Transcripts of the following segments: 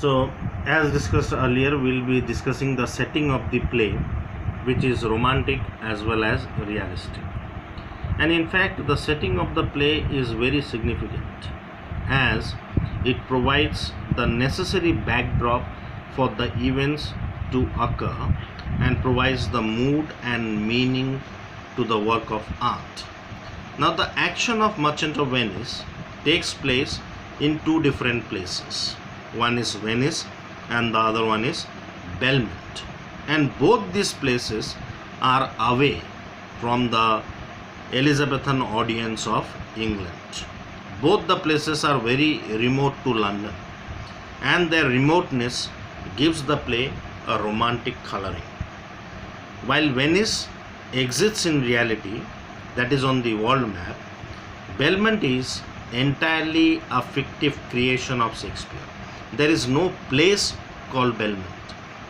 So, as discussed earlier, we'll be discussing the setting of the play, which is romantic as well as realistic. And in fact, the setting of the play is very significant as it provides the necessary backdrop for the events to occur and provides the mood and meaning to the work of art. Now, the action of Merchant of Venice takes place in two different places. One is Venice and the other one is Belmont. And both these places are away from the Elizabethan audience of England. Both the places are very remote to London, and their remoteness gives the play a romantic coloring. While Venice exists in reality, that is on the world map, Belmont is entirely a fictive creation of Shakespeare. There is no place called Belmont,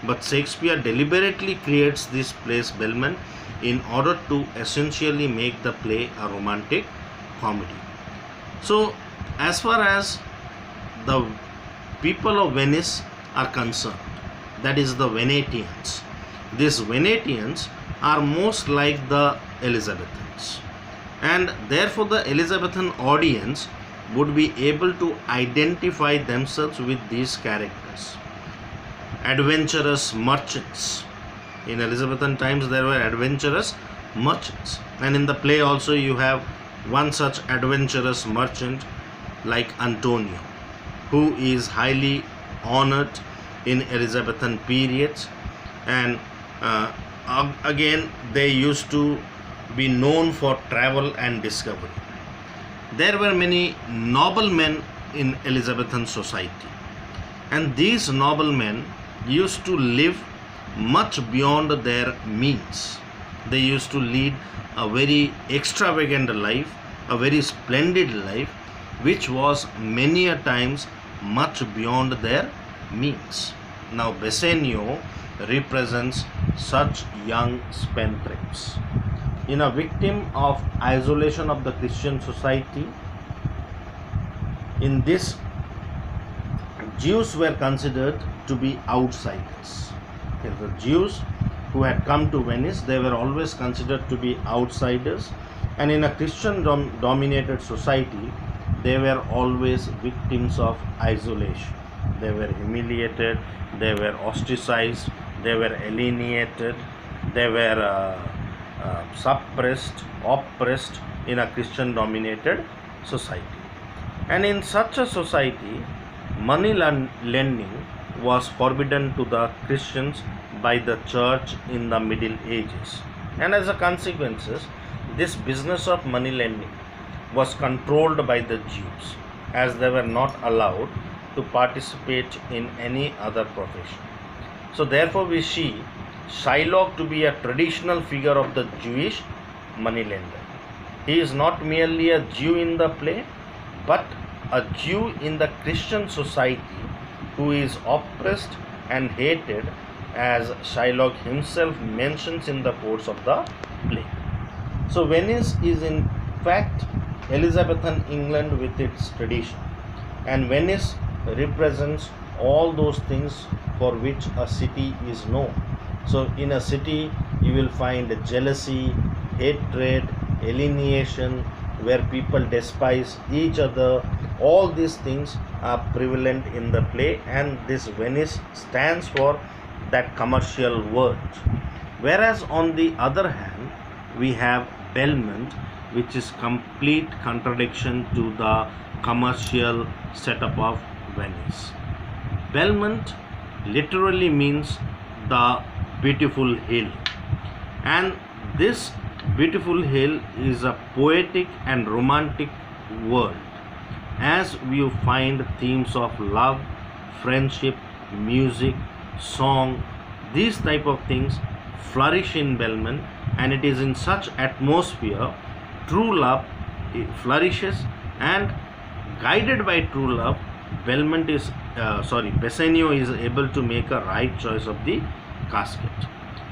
but Shakespeare deliberately creates this place Belmont in order to essentially make the play a romantic comedy. So, as far as the people of Venice are concerned, that is the Venetians, these Venetians are most like the Elizabethans, and therefore the Elizabethan audience would be able to identify themselves with these characters. Adventurous merchants. In Elizabethan times there were adventurous merchants, and in the play also you have one such adventurous merchant like Antonio, who is highly honored in Elizabethan periods, and again they used to be known for travel and discovery. There were many noblemen in Elizabethan society, and these noblemen used to live much beyond their means. They used to lead a very extravagant life, a very splendid life, which was many a times much beyond their means. Now Bassanio represents such young spendthrifts. In a victim of isolation of the Christian society, in this Jews were considered to be outsiders. The Jews who had come to Venice, they were always considered to be outsiders, and in a Christian dominated society, they were always victims of isolation. They were humiliated, they were ostracized, they were alienated, they were suppressed, oppressed in a Christian dominated society. And in such a society, money lending was forbidden to the Christians by the church in the Middle Ages, and as a consequence, this business of money lending was controlled by the Jews, as they were not allowed to participate in any other profession. So therefore we see Shylock to be a traditional figure of the Jewish moneylender. He is not merely a Jew in the play, but a Jew in the Christian society who is oppressed and hated, as Shylock himself mentions in the course of the play. So Venice is in fact Elizabethan England with its tradition, and Venice represents all those things for which a city is known. So in a city you will find jealousy, hatred, alienation, where people despise each other. All these things are prevalent in the play, and this Venice stands for that commercial world. Whereas on the other hand, we have Belmont, which is complete contradiction to the commercial setup of Venice. Belmont literally means the beautiful hill, and this beautiful hill is a poetic and romantic world, as we find themes of love, friendship, music, song. These type of things flourish in Belmont, and it is in such atmosphere true love flourishes, and guided by true love, Bassanio is able to make a right choice of the casket.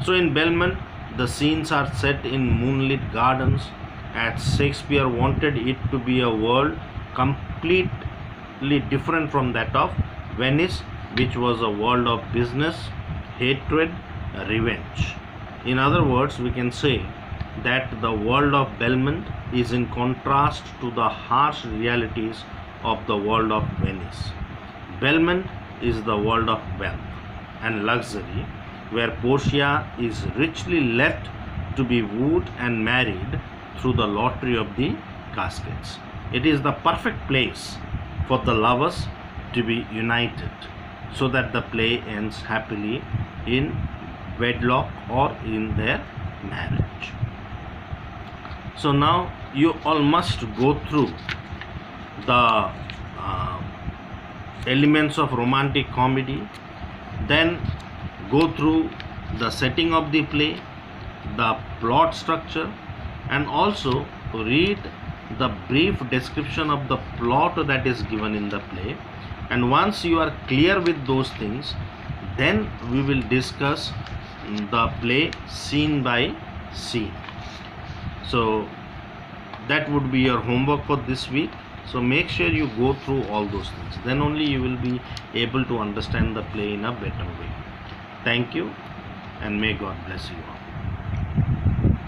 So in Belmont, the scenes are set in moonlit gardens, as Shakespeare wanted it to be a world completely different from that of Venice, which was a world of business, hatred, revenge. In other words, we can say that the world of Belmont is in contrast to the harsh realities of the world of Venice. Belmont is the world of wealth and luxury, where Portia is richly left to be wooed and married through the lottery of the caskets. It is the perfect place for the lovers to be united so that the play ends happily in wedlock or in their marriage. So now you all must go through the elements of romantic comedy, then go through the setting of the play, the plot structure, and also read the brief description of the plot that is given in the play. And once you are clear with those things, then we will discuss the play scene by scene. So that would be your homework for this week. So make sure you go through all those things, then only you will be able to understand the play in a better way. Thank you, and may God bless you all.